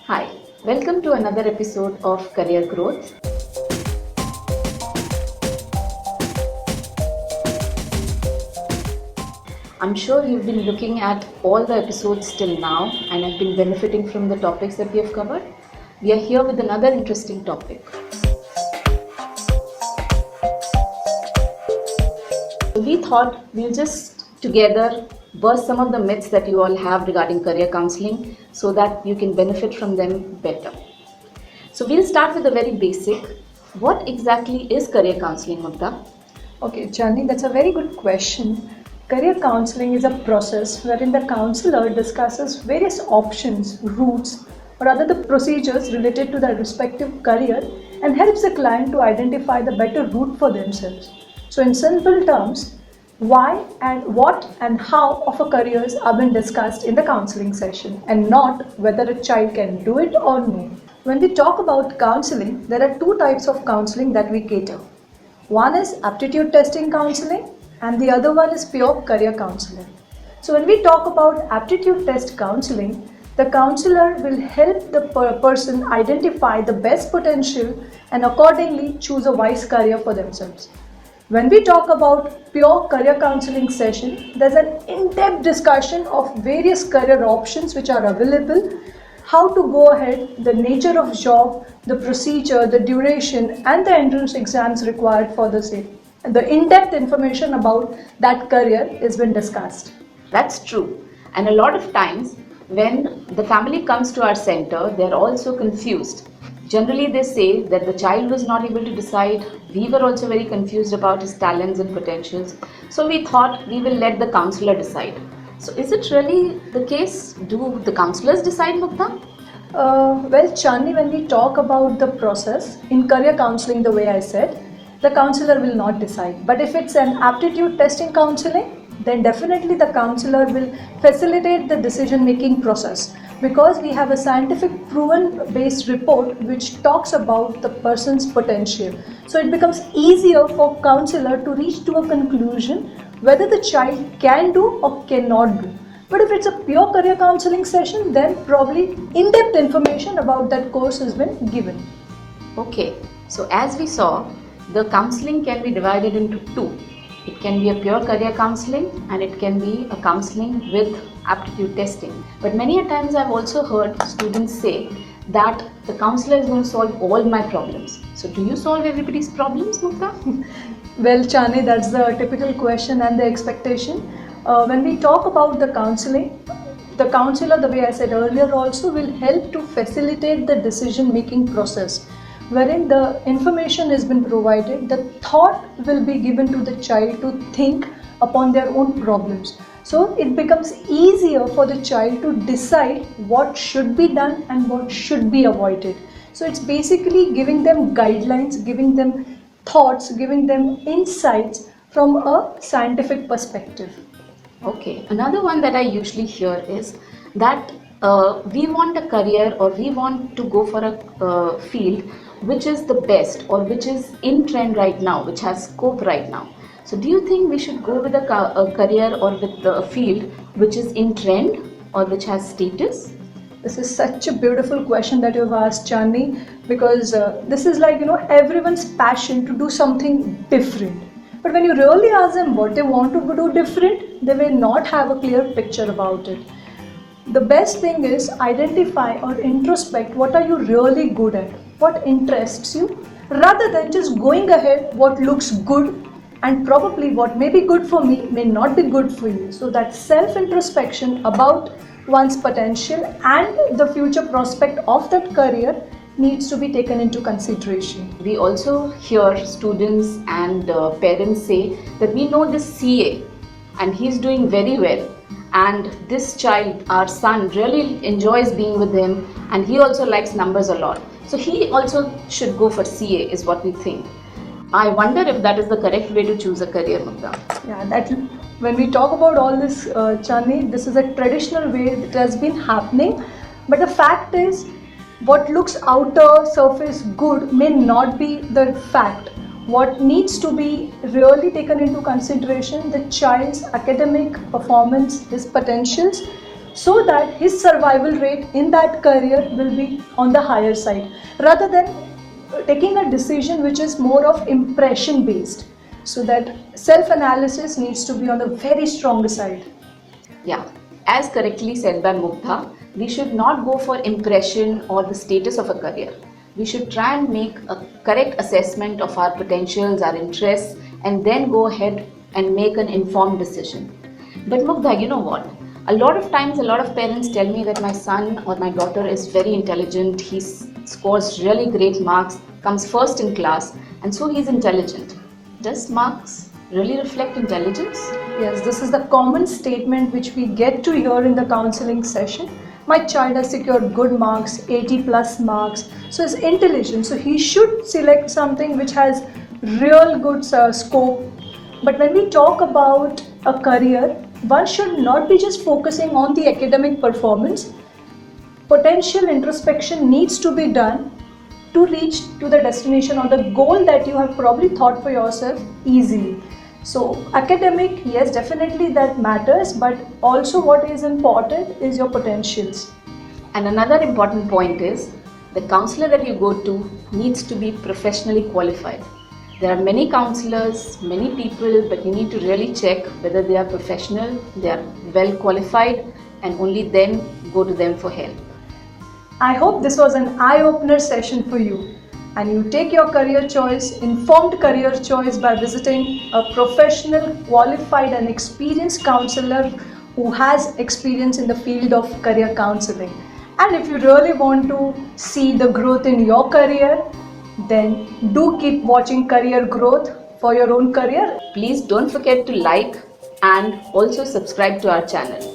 Hi, welcome to another episode of Career Growth. I'm sure you've been looking at all the episodes till now and have been benefiting from the topics that we have covered. We are here with another interesting topic. We thought we'll just together burst some of the myths that you all have regarding career counseling so that you can benefit from them better. So we'll start with the very basic. What exactly is career counseling, Mugdha? Okay, Chandani, that's a very good question. Career counseling is a process wherein the counselor discusses various options, routes, or other the procedures related to their respective career and helps the client to identify the better route for themselves. So, in simple terms, why and what and how of a careers are being discussed in the counseling session and not whether a child can do it or no. When we talk about counseling, there are two types of counseling that we cater. One is aptitude testing counseling and the other one is pure career counseling. So when we talk about aptitude test counseling, the counselor will help the person identify the best potential and accordingly choose a wise career for themselves. When we talk about pure career counseling session, there's an in-depth discussion of various career options which are available, how to go ahead, the nature of job, the procedure, the duration and the entrance exams required for the same. The in-depth information about that career is been discussed. That's true. And a lot of times when the family comes to our center, they're also confused. Generally, they say that the child was not able to decide. We were also very confused about his talents and potentials. So we thought we will let the counselor decide. So is it really the case? Do the counselors decide, Mugdha? Well, Chandni, when we talk about the process in career counseling, the way I said, the counselor will not decide. But if it's an aptitude testing counseling, then definitely the counselor will facilitate the decision-making process because we have a scientific proven-based report which talks about the person's potential. So it becomes easier for counselor to reach to a conclusion whether the child can do or cannot do. But if it's a pure career counseling session, then probably in-depth information about that course has been given. Okay, so as we saw, the counseling can be divided into two. It can be a pure career counseling and it can be a counseling with aptitude testing. But many a times I've also heard students say that the counselor is going to solve all my problems. So do you solve everybody's problems, Mugdha? Well, Chani, that's the typical question and the expectation. When we talk about the counseling, the counselor, the way I said earlier, also will help to facilitate the decision-making process, wherein the information has been provided, the thought will be given to the child to think upon their own problems. So it becomes easier for the child to decide what should be done and what should be avoided. So it's basically giving them guidelines, giving them thoughts, giving them insights from a scientific perspective. Okay, another one that I usually hear is that we want a career or we want to go for a field which is the best or which is in trend right now, which has scope right now. So do you think we should go with a career or with a field which is in trend or which has status? This is such a beautiful question that you've asked, Chandni, because this is like, everyone's passion to do something different. But when you really ask them what they want to do different, they may not have a clear picture about it. The best thing is identify or introspect what are you really good at, what interests you, rather than just going ahead what looks good and probably what may be good for me may not be good for you. So that self-introspection about one's potential and the future prospect of that career needs to be taken into consideration. We also hear students and parents say that we know this CA and he's doing very well, and this child, our son, really enjoys being with him and he also likes numbers a lot. So he also should go for CA is what we think. I wonder if that is the correct way to choose a career, Mugdha. Yeah, that when we talk about all this, Chani, this is a traditional way that has been happening. But the fact is, what looks outer surface good may not be the fact. What needs to be really taken into consideration, the child's academic performance, his potentials, so that his survival rate in that career will be on the higher side, rather than taking a decision which is more of impression based. So that self analysis needs to be on the very strong side. Yeah, as correctly said by Mugdha, we should not go for impression or the status of a career. We should try and make a correct assessment of our potentials, our interests, and then go ahead and make an informed decision. But Mugdha, you know what? A lot of times, a lot of parents tell me that my son or my daughter is very intelligent, he scores really great marks, comes first in class, and so he's intelligent. Does marks really reflect intelligence? Yes, this is the common statement which we get to hear in the counseling session. My child has secured good marks, 80 plus marks, so he's intelligent. So he should select something which has real good scope. But when we talk about a career, one should not be just focusing on the academic performance. Potential introspection needs to be done to reach to the destination or the goal that you have probably thought for yourself easily. So academic, yes, definitely that matters, but also what is important is your potentials. And another important point is the counselor that you go to needs to be professionally qualified. There are many counselors, many people, but you need to really check whether they are professional, they are well qualified, and only then go to them for help. I hope this was an eye-opener session for you, and you take your career choice, informed career choice, by visiting a professional, qualified and experienced counselor who has experience in the field of career counseling. And if you really want to see the growth in your career, then do keep watching Career Growth for your own career. Please don't forget to like and also subscribe to our channel.